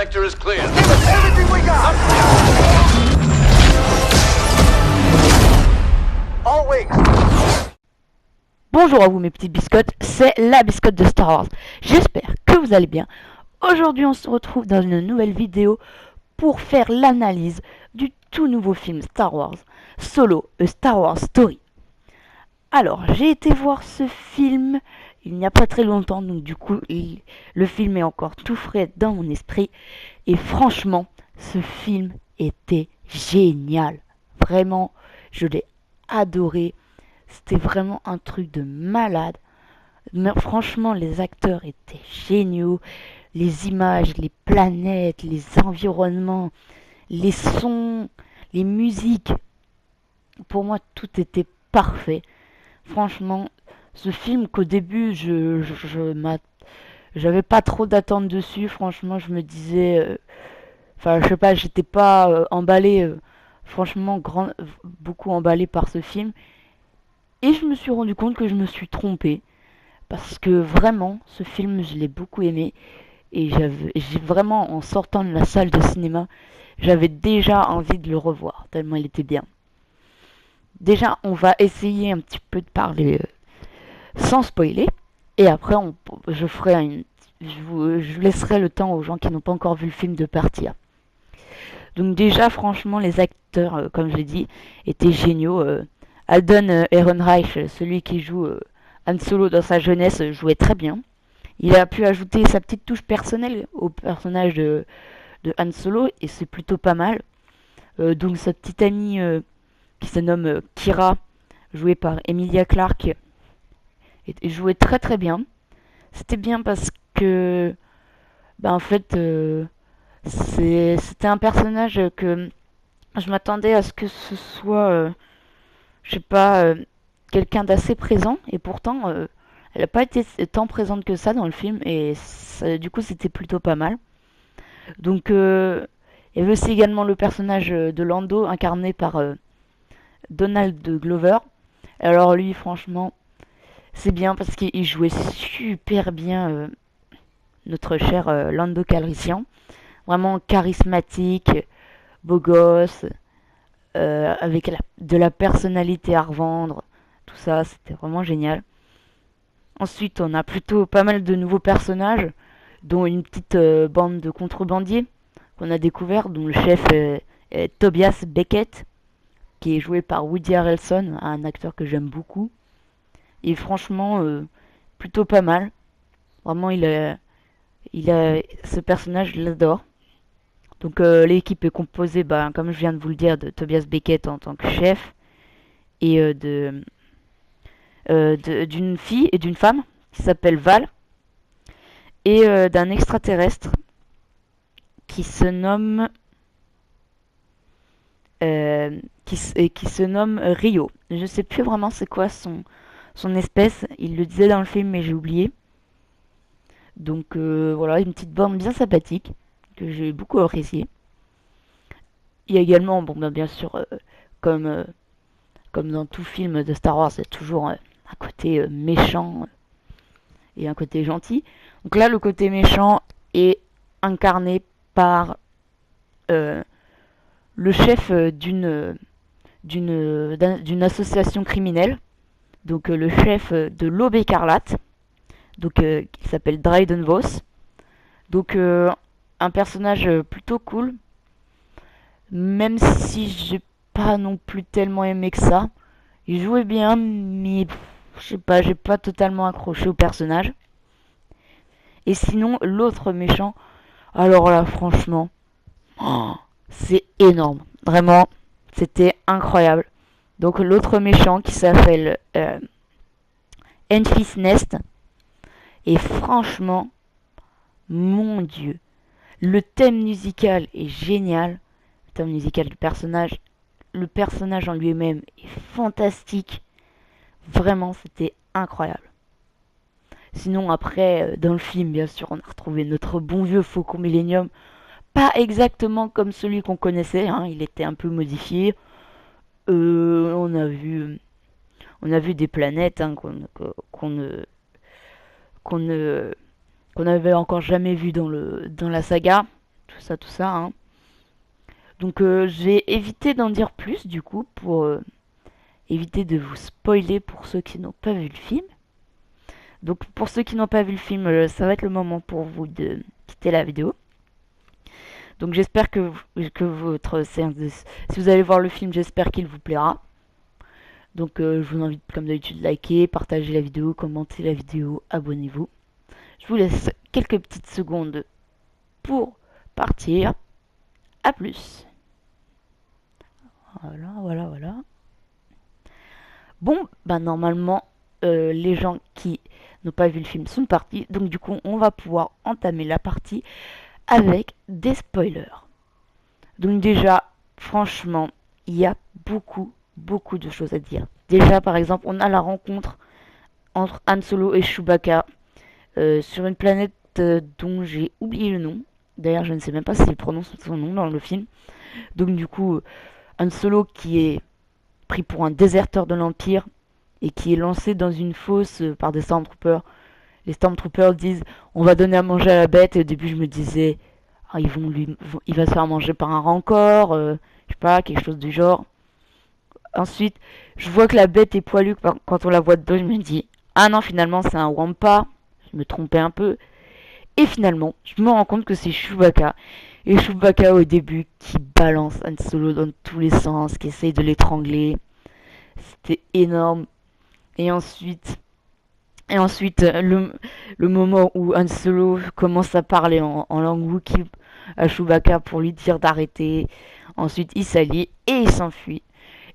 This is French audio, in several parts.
sector is clear. Give us everything we got! All wings. Bonjour à vous mes petites biscottes, c'est la biscotte de Star Wars. J'espère que vous allez bien. Aujourd'hui on se retrouve dans une nouvelle vidéo pour faire l'analyse du tout nouveau film Star Wars, Solo, A Star Wars Story. Alors j'ai été voir ce film il n'y a pas très longtemps, donc du coup le film est encore tout frais dans mon esprit. Et franchement, ce film était génial. Vraiment, je l'ai adoré. C'était vraiment un truc de malade. Mais franchement, les acteurs étaient géniaux. Les images, les planètes, les environnements, les sons, les musiques. Pour moi, tout était parfait. Franchement, ce film qu'au début, j'avais pas trop d'attentes dessus. Franchement, je me disais... Enfin, je sais pas, j'étais pas emballé. Franchement, beaucoup emballé par ce film. Et je me suis rendu compte que je me suis trompé. Parce que vraiment, ce film, je l'ai beaucoup aimé. Et j'ai vraiment, en sortant de la salle de cinéma, j'avais déjà envie de le revoir, tellement il était bien. Déjà, on va essayer un petit peu de parler sans spoiler. Et après, je laisserai le temps aux gens qui n'ont pas encore vu le film de partir. Donc déjà, franchement, les acteurs, comme je l'ai dit, étaient géniaux. Alden Ehrenreich, celui qui joue Han Solo dans sa jeunesse, jouait très bien. Il a pu ajouter sa petite touche personnelle au personnage de Han Solo, et c'est plutôt pas mal. Donc sa petite amie qui se nomme Kira, jouée par Emilia Clarke, jouait très très bien. C'était bien parce que, en fait, c'était un personnage que je m'attendais à ce que ce soit, je sais pas, quelqu'un d'assez présent, et pourtant, elle n'a pas été tant présente que ça dans le film, et du coup, c'était plutôt pas mal. Donc, il y avait aussi également le personnage de Lando, incarné par Donald Glover. Alors lui, franchement, c'est bien parce qu'il jouait super bien notre cher Lando Calrissian. Vraiment charismatique, beau gosse, avec de la personnalité à revendre. Tout ça, c'était vraiment génial. Ensuite, on a plutôt pas mal de nouveaux personnages, dont une petite bande de contrebandiers qu'on a découvert, dont le chef est Tobias Beckett, qui est joué par Woody Harrelson, un acteur que j'aime beaucoup. Et franchement, plutôt pas mal. Vraiment, ce personnage, je l'adore. Donc l'équipe est composée, comme je viens de vous le dire, de Tobias Beckett en tant que chef, et d'une fille et d'une femme qui s'appelle Val, et d'un extraterrestre qui se nomme qui se nomme Rio. Je sais plus vraiment c'est quoi son espèce. Il le disait dans le film, mais j'ai oublié. Donc voilà, une petite bande bien sympathique que j'ai beaucoup appréciée. Il y a également, bien sûr, comme dans tout film de Star Wars, il y a toujours un côté méchant et un côté gentil. Donc là, le côté méchant est incarné par le chef d'une association criminelle, donc le chef de l'Aube écarlate, donc qui s'appelle Dryden Voss. Donc un personnage plutôt cool, même si j'ai pas non plus tellement aimé que ça. Il jouait bien, mais je sais pas, j'ai pas totalement accroché au personnage. Et sinon, l'autre méchant, alors là, franchement, c'est énorme. Vraiment, c'était incroyable. Donc l'autre méchant qui s'appelle Enfys Nest. Et franchement, mon Dieu, le thème musical est génial. Le thème musical du personnage, le personnage en lui-même est fantastique. Vraiment, c'était incroyable. Sinon, après, dans le film, bien sûr, on a retrouvé notre bon vieux Faucon Millenium. Pas exactement comme celui qu'on connaissait, hein, il était un peu modifié. On a vu des planètes hein, qu'on n'avait encore jamais vues dans la saga. Tout tout ça, hein. Donc j'ai évité d'en dire plus du coup pour éviter de vous spoiler pour ceux qui n'ont pas vu le film. Donc pour ceux qui n'ont pas vu le film, ça va être le moment pour vous de quitter la vidéo. Donc j'espère que votre séance de... Si vous allez voir le film, j'espère qu'il vous plaira. Donc je vous invite comme d'habitude de liker, partager la vidéo, commenter la vidéo, abonnez-vous. Je vous laisse quelques petites secondes pour partir. A plus. Voilà. Bon, bah normalement, les gens qui n'ont pas vu le film sont partis. Donc du coup, on va pouvoir entamer la partie avec des spoilers. Donc déjà, franchement, il y a beaucoup de choses à dire. Déjà, par exemple, on a la rencontre entre Han Solo et Chewbacca sur une planète dont j'ai oublié le nom. D'ailleurs, je ne sais même pas s'il prononce son nom dans le film. Donc du coup, Han Solo qui est pris pour un déserteur de l'Empire et qui est lancé dans une fosse par des Stormtroopers. Les Stormtroopers disent on va donner à manger à la bête, et au début je me disais ah, il va se faire manger par un rancor, je sais pas, quelque chose du genre. Ensuite, je vois que la bête est poilue quand on la voit de dos, je me dis ah non, finalement c'est un Wampa, je me trompais un peu. Et finalement, je me rends compte que c'est Chewbacca. Et Chewbacca au début qui balance Han Solo dans tous les sens, qui essaye de l'étrangler. C'était énorme. Et ensuite, le moment où Han Solo commence à parler en langue Wookiee à Chewbacca pour lui dire d'arrêter. Ensuite, il s'allie et il s'enfuit.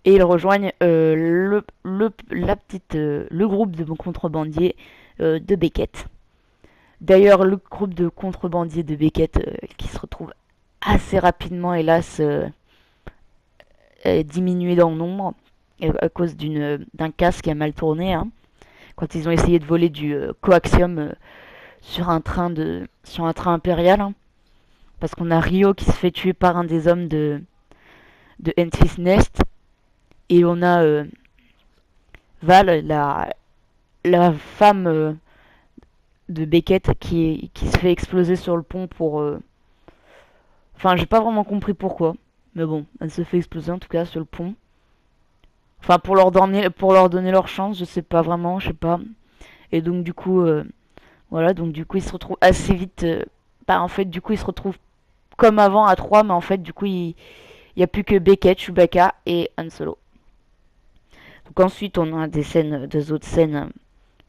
Et ils rejoignent le groupe de contrebandiers de Beckett. D'ailleurs, le groupe de contrebandiers de Beckett qui se retrouve assez rapidement, hélas, diminué dans le nombre à cause d'un casque qui a mal tourné, hein, quand ils ont essayé de voler du coaxium sur un train impérial, hein, parce qu'on a Rio qui se fait tuer par un des hommes de Enfys Nest, et on a Val, la femme de Beckett qui se fait exploser sur le pont pour... Enfin, j'ai pas vraiment compris pourquoi. Mais bon, elle se fait exploser en tout cas sur le pont. Enfin, pour leur donner leur chance, je sais pas vraiment, je sais pas. Et donc du coup, voilà, donc du coup, ils se retrouvent assez vite... bah en fait, du coup, ils se retrouvent comme avant à 3, mais en fait, du coup, il y a plus que Beckett, Chewbacca et Han Solo. Donc ensuite, on a des autres scènes un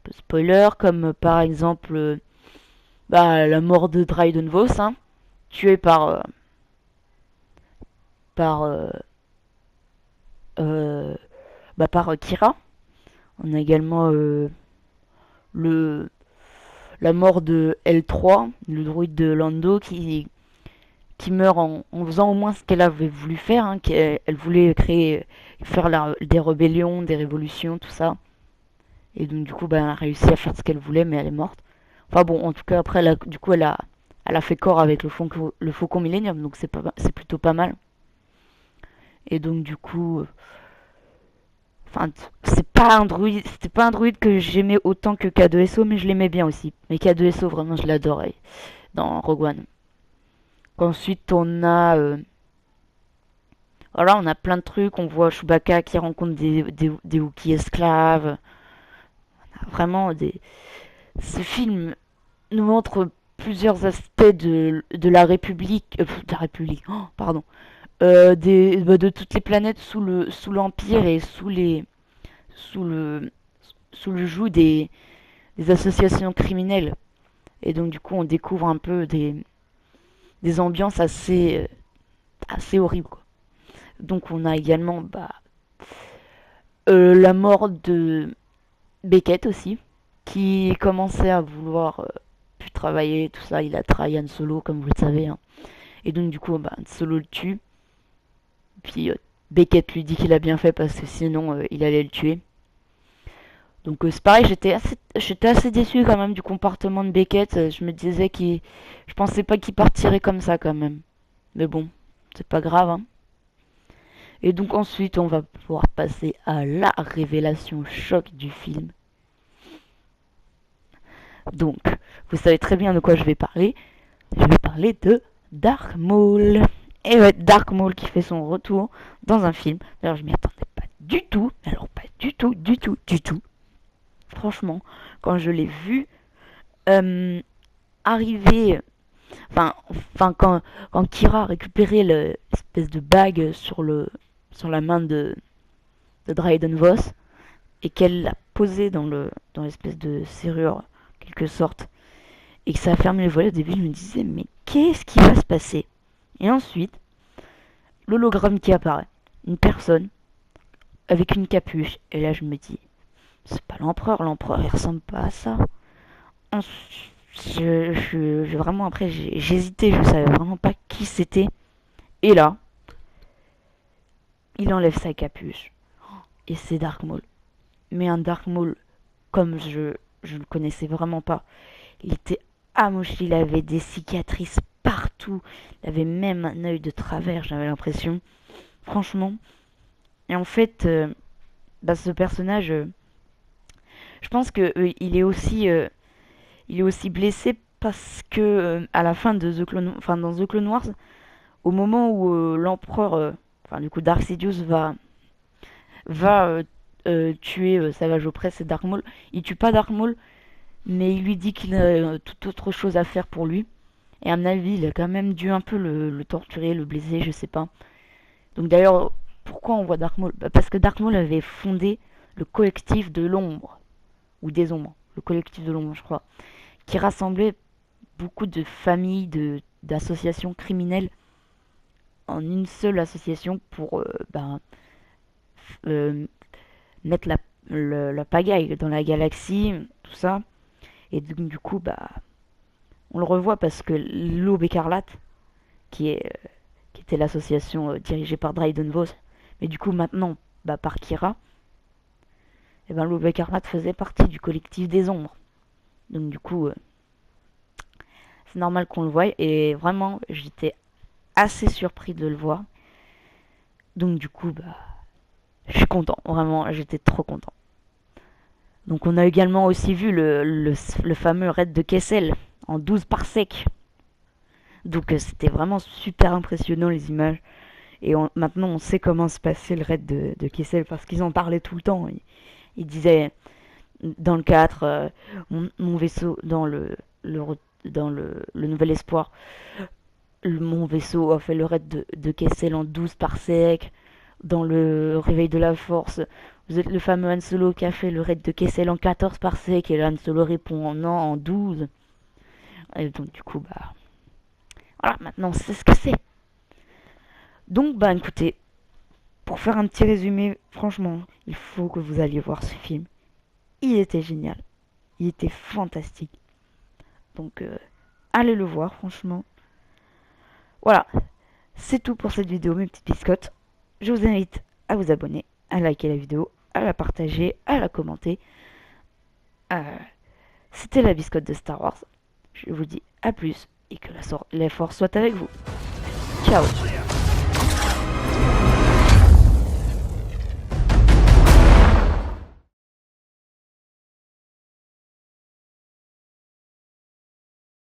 peu spoiler, comme par exemple bah, la mort de Dryden Voss, hein, tué par euh, par Kira. On a également le la mort de L3, le druide de Lando, qui meurt en faisant au moins ce qu'elle avait voulu faire, hein, qu'elle voulait faire des rébellions, des révolutions, tout ça. Et donc du coup, bah, elle a réussi à faire ce qu'elle voulait, mais elle est morte. Enfin bon, en tout cas, après, elle a fait corps avec le Faucon Millennium, donc c'est plutôt pas mal. Et donc du coup, enfin, c'était pas un druide que j'aimais autant que K2SO, mais je l'aimais bien aussi. Mais K2SO, vraiment, je l'adorais dans Rogue One. Ensuite, voilà, on a plein de trucs. On voit Chewbacca qui rencontre des Wookiees esclaves. Vraiment, ce film nous montre plusieurs aspects de la République, oh, pardon, de toutes les planètes sous l'Empire et sous le, sous le joug des associations criminelles. Et donc du coup, on découvre un peu des ambiances assez horribles, quoi. Donc on a également la mort de Beckett aussi, qui commençait à vouloir plus travailler, tout ça. Il a trahi Han Solo, comme vous le savez, hein. Et donc du coup, Han Solo le tue. Puis Beckett lui dit qu'il a bien fait parce que sinon il allait le tuer. Donc c'est pareil, j'étais assez déçu quand même du comportement de Beckett. Je me disais je pensais pas qu'il partirait comme ça quand même. Mais bon, c'est pas grave, hein. Et donc ensuite, on va pouvoir passer à la révélation choc du film. Donc, vous savez très bien de quoi je vais parler. Je vais parler de Dark Maul. Et ouais, Dark Maul qui fait son retour dans un film. D'ailleurs, je m'y attendais pas du tout. Alors, pas du tout, du tout, du tout. Franchement, quand je l'ai vu euh, arriver, enfin quand Kira a récupéré l'espèce de bague sur la main de Dryden Voss et qu'elle l'a posé dans l'espèce de serrure, quelque sorte, et que ça a fermé les volets, au début je me disais mais qu'est-ce qui va se passer? Et ensuite, l'hologramme qui apparaît, une personne avec une capuche, et là je me dis c'est pas l'empereur il ressemble pas à ça. Ensuite, vraiment après j'hésitais, je savais vraiment pas qui c'était. Et là, il enlève sa capuche et c'est Dark Maul. Mais un Dark Maul comme je le connaissais vraiment pas. Il était amoché, il avait des cicatrices partout, il avait même un œil de travers, j'avais l'impression. Franchement. Et en fait, ce personnage, je pense que il est aussi blessé parce que à la fin de dans The Clone Wars, au moment où l'empereur, du coup Dark Sidious va tuer Savage Opress et Dark Maul, il tue pas Dark Maul, mais il lui dit qu'il a toute autre chose à faire pour lui. Et à mon avis, il a quand même dû un peu le torturer, le blesser, je sais pas. Donc d'ailleurs, pourquoi on voit Dark Maul? Parce que Dark Maul avait fondé le collectif de l'ombre, ou des ombres, le collectif de l'ombre, je crois, qui rassemblait beaucoup de familles, d'associations criminelles en une seule association pour euh, mettre la pagaille dans la galaxie, tout ça. Et donc, du coup, on le revoit parce que l'Aube écarlate, qui était l'association dirigée par Dryden Voss, mais du coup maintenant par Kira, et l'Aube écarlate faisait partie du collectif des ombres. Donc du coup, c'est normal qu'on le voie. Et vraiment, j'étais assez surpris de le voir. Donc du coup, je suis content. Vraiment, j'étais trop content. Donc on a également aussi vu le fameux raid de Kessel en 12 parsecs. Donc c'était vraiment super impressionnant les images. Et maintenant on sait comment se passait le raid de Kessel parce qu'ils en parlaient tout le temps. Ils disaient dans le 4, mon vaisseau, dans le Nouvel Espoir, mon vaisseau a fait le raid de Kessel en 12 parsecs. Dans le Réveil de la Force, vous êtes le fameux Han Solo qui a fait le raid de Kessel en 14 parsecs et le Han Solo répond non en 12. Et donc du coup, voilà, maintenant on sait ce que c'est. Donc écoutez, pour faire un petit résumé, franchement, il faut que vous alliez voir ce film. Il était génial, il était fantastique. Donc allez le voir, franchement. Voilà, c'est tout pour cette vidéo, mes petites biscottes. Je vous invite à vous abonner, à liker la vidéo, à la partager, à la commenter. C'était la biscotte de Star Wars. Je vous dis à plus et que la force soit avec vous. Ciao.